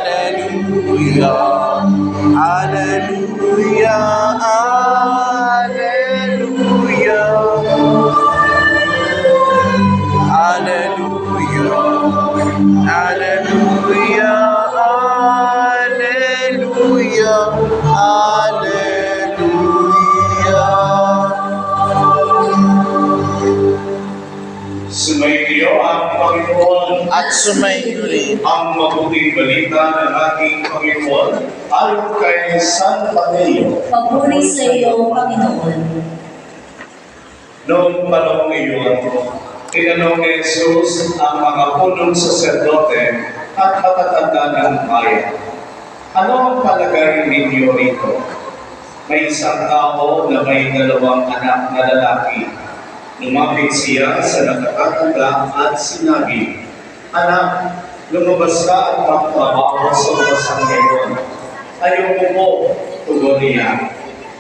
Hallelujah, hallelujah, hallelujah, hallelujah, hallelujah, hallelujah, hallelujah. Sumainyo ang Panginoon At sumainyo rin ang mabuting balita ng ating Panginoon ayon kay San Mateo. Papuri sa iyo, Panginoon. Noong panahong iyon, tinanong ni Jesus ang mga punong saserdote at matatanda ng bayan, ano ang palagay ninyo rito? May isang tao na may 2 anak na lalaki. Lumapit siya sa nakatatanda at sinabi, "Anak, lumabas ka at magtrabaho sa basang ngayon." "Ayoko po," tugon niya.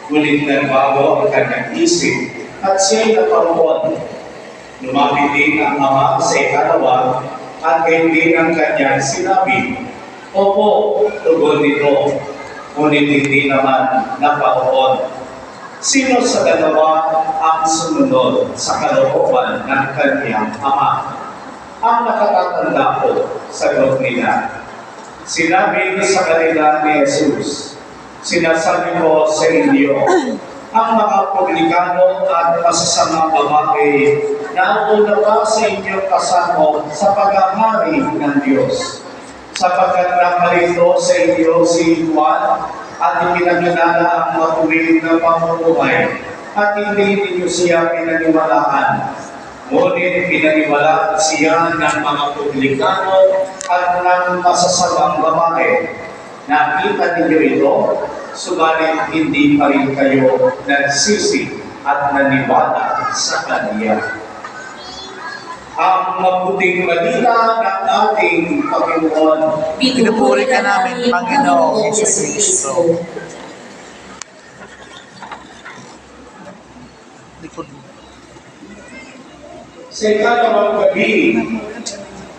Ngunit nagbago ang kanyang isip at siya'y naparoon. Lumapit din ang ama sa ikalawa at hindi ng kanyang sinabi, "Opo," tugon nito. Ngunit hindi naman naparoon. Sino sa dalawa ang sumunod sa kalooban ng kanyang ama? Ang nakatatanda po, sagot nila. Sinabi sa kanila ni Jesus, "Sinasabi ko sa inyo, ang mga publikano at masasamang babae na una pa sa inyong kasama sa paghahari ng Diyos. Sapagkat naparito sa inyo si Juan at ipinagdala ang matuwid na pamumuhay at hindi ninyo siya pinaniwalaan. Ngunit pinaniwalaan siya ng mga publikano at ng masasamang babae. Nakita ninyo ito, subalit hindi pa rin kayo nagsisi at naniwala sa Kanya." Ang mabuting balita ng ating Panginoon. pinupuri ka namin, Panginoong Jesucristo. Likod mo. Sa ikalawang gabi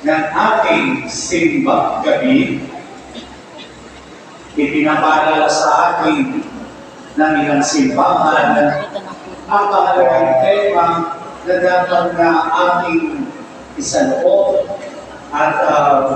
ng ating simbang gabi, ipinapaalala sa ating ng ilang simbahan ang mahalagang tema na dapat na ating isaloob at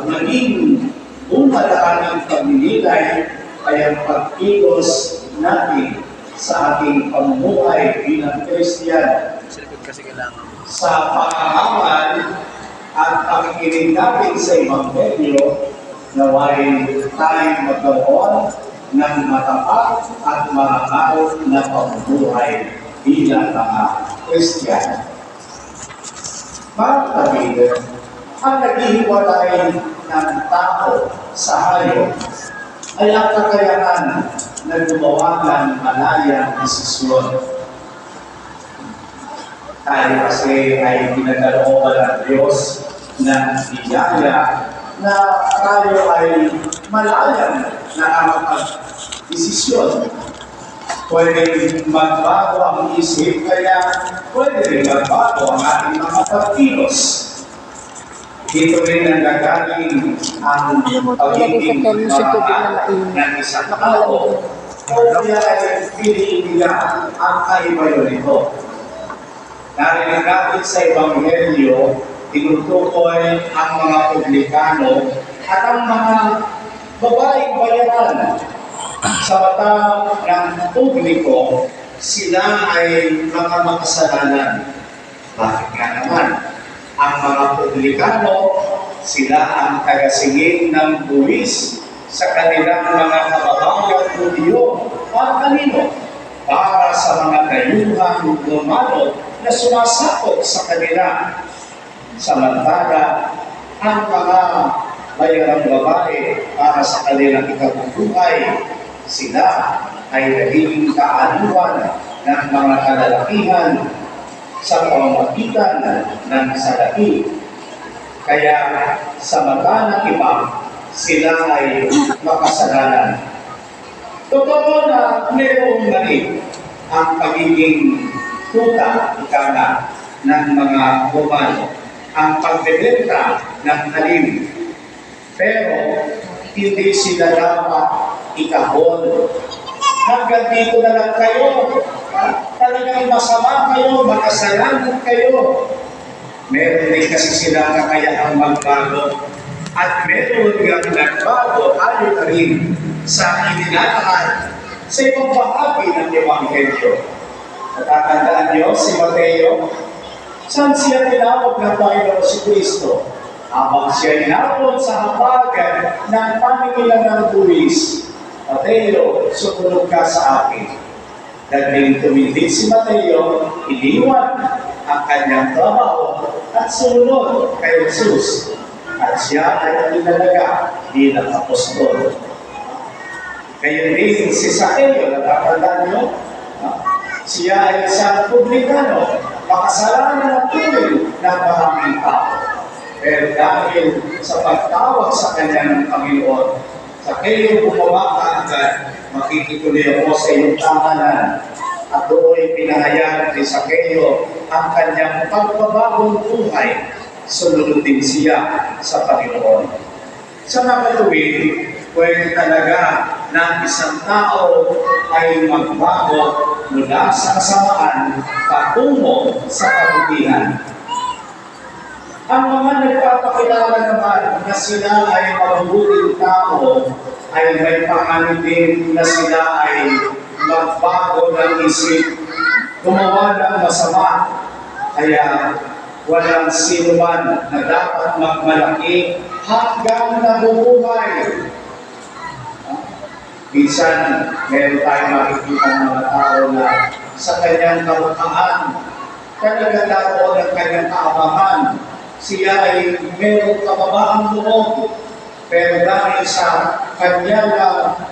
naging bunga na ating pagninilay ay ang pagkilos natin sa ating pamumuhay bilang Kristiyan. Kasi kailangan. Sa pag-aaral at pakikinig natin sa Ebanghelyo, naway tayo magkaroon ng matapat at marangal na pamumuhay bilang mga Kristiyano. Mga kapatid, ang naghihiwalay ng tao sa hayop ay ang kakayahan na gumawa ng malayang desisyon. Tayo kasi ay pinagkalooban ng Diyos ng biyaya na tayo ay malayang nakakapag-desisyon. Pwede magbago ang isip, kaya pwede rin magbago ang ating mga pagkilos. Dito rin nanggagaling ang pagiging maraan ng isang tao o kaya ay piliin nila ang kaibayo nito. Narinig natin sa Ebanghelyo, tinutukoy ang mga publikano at ang mga babaeng bayaran. Sa mata ng publiko, sila ay mga makasalanan. Bakit nga naman? Ang mga publikano, sila ang tagasingin ng buwis sa kanilang mga kababayang Hudyo. Para kanino? Para sa mga dayuhang Romano na sumasakot sa kanila. Samantala, ang mga bayarang babae para sa kanilang ikabubuhay, sila ay nagiging kaaliwan ng mga kalalakihan sa pamamagitan ng salapi. Kaya sa mata ng iba, sila ay makasalanan. Totoo na mayroong mali ang pagiging tuta, ikana, ng mga Romano, ang pagbebenta ng talim. Pero hindi sila dapat ikahon. Hanggang dito na lang kayo. Talagang masama kayo, makasalanan kayo. Meron din kasi silang kakayahang magbago. At meron nga nagbago ayon na rin sa ininatahan sa ibang bahagi ng Ebanghelyo. Natatandaan niyo si Mateo? Saan siya tinawag ng Panginoon si Kristo? Habang siya inabot sa habagan ng pamimilan ng buwis, Mateo, sumunod ka sa akin. Dahil tumindig si Mateo, iniwan ang kanyang trabaho at sumunod kay Jesus. At siya ay inalaga bilang apostol. Ngayon din si Sakeo, natatandaan niyo? Siya ay isang publikano, makasalanan at tuloy ng maraming tao. Pero dahil sa pagtawag sa kanya ng Panginoon, Sakeo, bumaba ka agad, makikituloy ako sa iyong tahanan. At doon pinahayag ni Sakeo ang kanyang pagbabagong buhay. Sumunod din siya sa Panginoon. Sa nakatuwid, pwede talaga na isang tao ay magbago mula sa kasamaan patungo sa kabutihan. Ang mga nagpapakilala naman na sila ay mabubuting tao ay may pangalan din na sila ay magbago ng isip, gumawa ng masama. Kaya walang sino man na dapat magmalaki hanggang nabubuhay. Minsan, meron tayong makikita ng mga tao na sa kanyang kabukaan, talaga daw ng kanyang kaabangan, siya ay merong kababaang loob. Pero dahil sa kanyang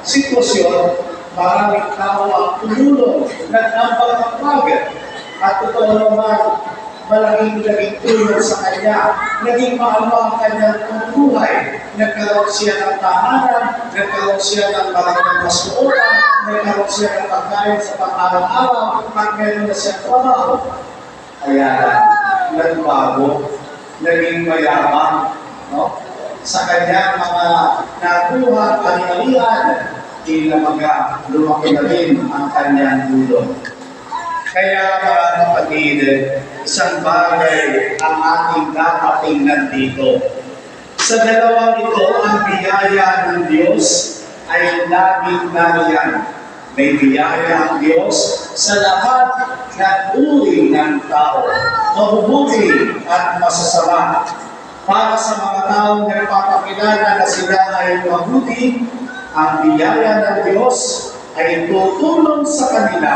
sitwasyon, maraming tao ang tumulong, nag-ambang ang pagat. At totoo naman, malaking naging tulong sa kanya, naging maalma ang kanyang buhay. Nagkaroon siya ng tahanan, nagkaroon siya ng maraming masuotan, nagkaroon siya ng pagkain sa pang-araw-araw, at meron na siya trabaho. Kaya nagbago, naging mayaman, no? Sa kanyang mga nakuha, kanialihan, ilabaga, lumaki na rin ang kanyang tulong. Kaya mga kapatid, isang bagay ang ating dapat tingnan dito. Sa dalawang ito, ang biyaya ng Diyos ay laging nariyan. May biyaya ang Diyos sa lahat ng uri ng tao, mabubuti at masasama. Para sa mga taong nagpapakilala na sila ay mabuti, ang biyaya ng Diyos ay tutulong sa kanila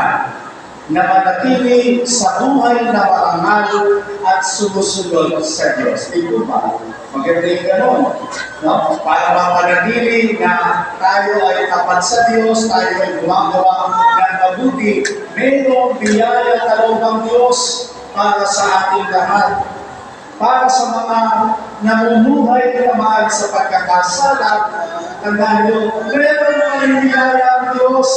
na manatili sa buhay na marangal at sumusunod sa Diyos. Ito ba? Maganda yung gano'n. No? Para mapanatili na tayo ay tapat sa Diyos, tayo ay gumagawa ng mabuti, mayroong biyaya talong ng Diyos para sa ating lahat. Para sa mga namumuhay naman sa pagkakasala, tandaan nyo, mayroon ang biyaya ang Diyos.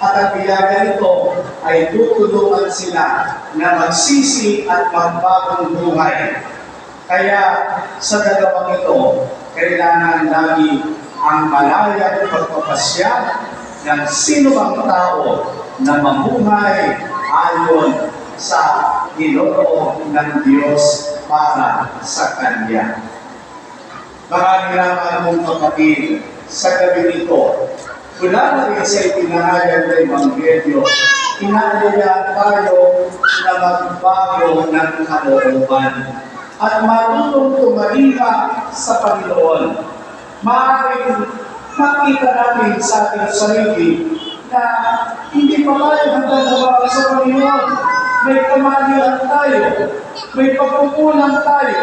At ang biyaya nito ay tutulungan sila na magsisi at magbagong buhay. Kaya sa dalawang ito, kailangan lagi ang malayang pagpapasya ng sino mang tao na mamuhay ayon sa niloob ng Diyos para sa Kanya. Maraming mong kapatid, sa gabi nito, mula na rin sa itinahayag ng Ebanghelyo, inaalaya tayo na magbago ng kalooban at marunong tumalima sa Panginoon. Maaaring makita natin sa ating sarili na hindi pa tayo handa sa Panginoon. May kamalian tayo, may pagkukulang tayo,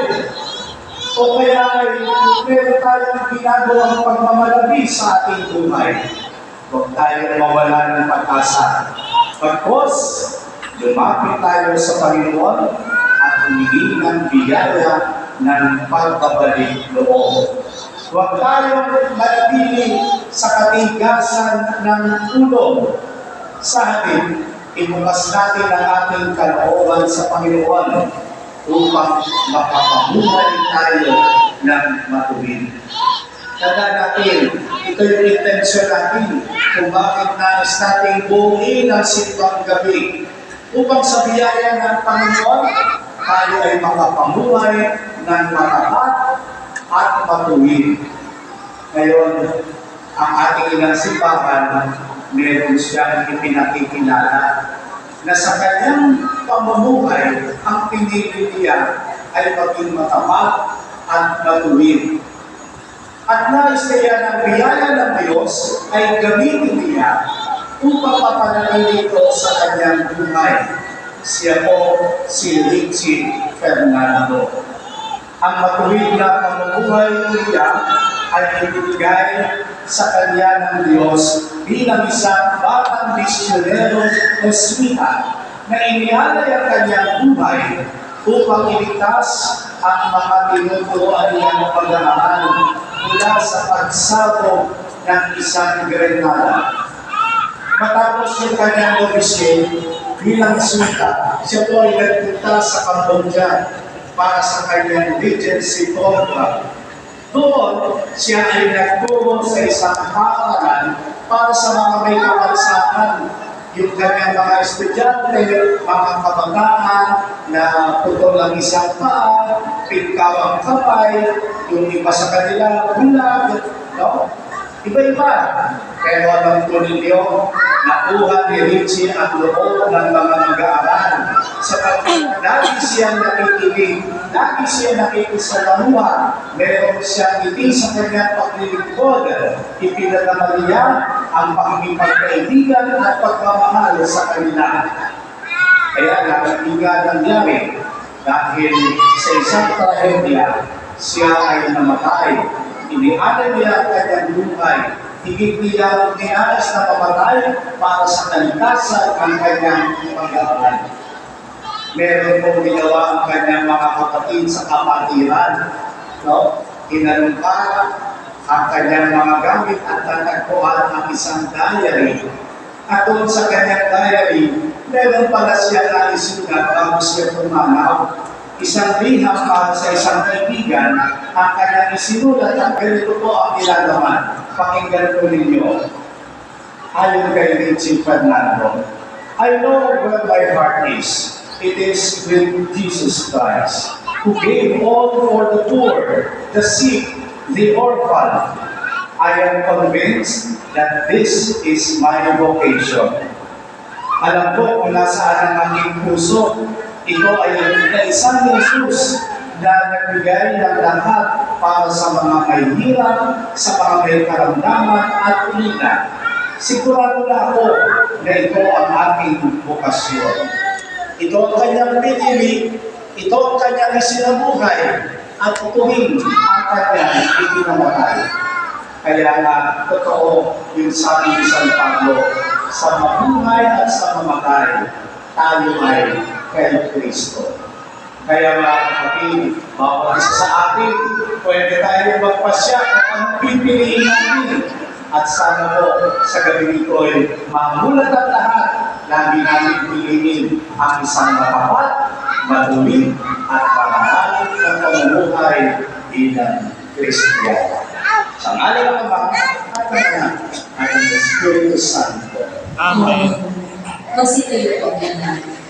o kaya ay meron tayong ginagawang pagmamalaki sa ating buhay. Huwag tayo mawala ng pag-asa. Pagkos, Lumapit tayo sa Panginoon at humingi ng biyaya ng pagbabalik loob. Huwag tayong manatili sa katigasan ng ulo. Sa halip, ibukas natin ang ating kalooban sa Panginoon upang mapapamuhay tayo ng matuwid. Tandaan natin, ito yung intensyon natin kung bakit nais natin buuin ang simbang gabi upang sa biyaya ng Panginoon, tayo ay makapamuhay ng matapat at matuwid. Ngayon, ang ating ilang simbahan, meron siyang ipinakikilala na sa kanyang pamumuhay, ang pinili niya ay maging matapat at matuwid. At nais kaya ng biyaya ng Diyos ay gamitin niya upang mapanatili ito sa kanyang buhay. Siya po si Richie Fernando. Ang matuwid na pamumuhay niya ay ibigay sa kanya ng Diyos bilang isang batang misyonero Jesuita na inialay ang kanyang buhay upang iligtas ang mga tinuturuan niyang pag-aaral mula sa pagsabog ng isang grenada. Matapos yung kanyang novisyo bilang Jesuita, siya po ay nagpunta sa Cambodia para sa kanyang regency program. Doon, siya ay nagturo sa isang paaralan para sa mga may kapansanan. Yung kanyang mga estudyante, mga kabataan na putol ang isang paa, pingkaw ang kamay, yung iba sa kanila, bulag, no? Iba-iba. Pero alam po ninyo, nakuha ni Richie ang loob ng mga mag-aaral. Sapagkat lagi siyang nakikinig, lagi siyang nakikisalamuha, meron siyang hindi sa kanyang paglilingkod. Ipinadama niya ang pakikipagkaibigan at pagmamahal sa kanila. Kaya nakatiga nangyari dahil sa isang trahedya, siya ay namatay. Inialay niya ang kanyang buhay. Higit niya nialas na mamatay para sa kalikasan ng kanyang pag-aaral. Meron pong ginawa ang kanyang mga kapatid sa kapatiran. No? Inalungkat ang kanyang mga gamit at natagpuan ang isang diary. At doon sa kanyang diary, meron pala siya na isulat bago siya pumanaw. Isang liham para sa isang kaibigan, ang kanyang isinulat at ganito po ang nilalaman. Pakinggan po ninyo. Ayon kay Richie Fernando, I know where my heart is. It is with Jesus Christ, who gave all for the poor, the sick, the orphan. I am convinced that this is my vocation. Alam ko kung nasaan ang aking puso. Ito ay na isang Jesus na nagbigay ng lahat para sa mga may hirap, sa mga may karamdaman at ulila. Sigurado na ako na ito ang aking bokasyon. Ito ang kanyang pinili, ito ang kanyang isinabuhay, at tuwing ang kanyang ipinamatay. Kaya nga, totoo yung sabi ni San Pablo, sa mabuhay at sa mamatay, tayo ay kay Kristo. Kaya mga kapatid, bawat isa sa atin, pwede tayo magpasya kung anong pipiliin natin. At sana po sa gabi nito ay mamulat ang lahat, lagi natin piliin ang isang matapat, madumi at marangalan ng pamumuhay bilang Kristiyano. Sa ngalan ng Ama at ng Anak at ng Espiritu Santo. Amen. Magsitayo po yan.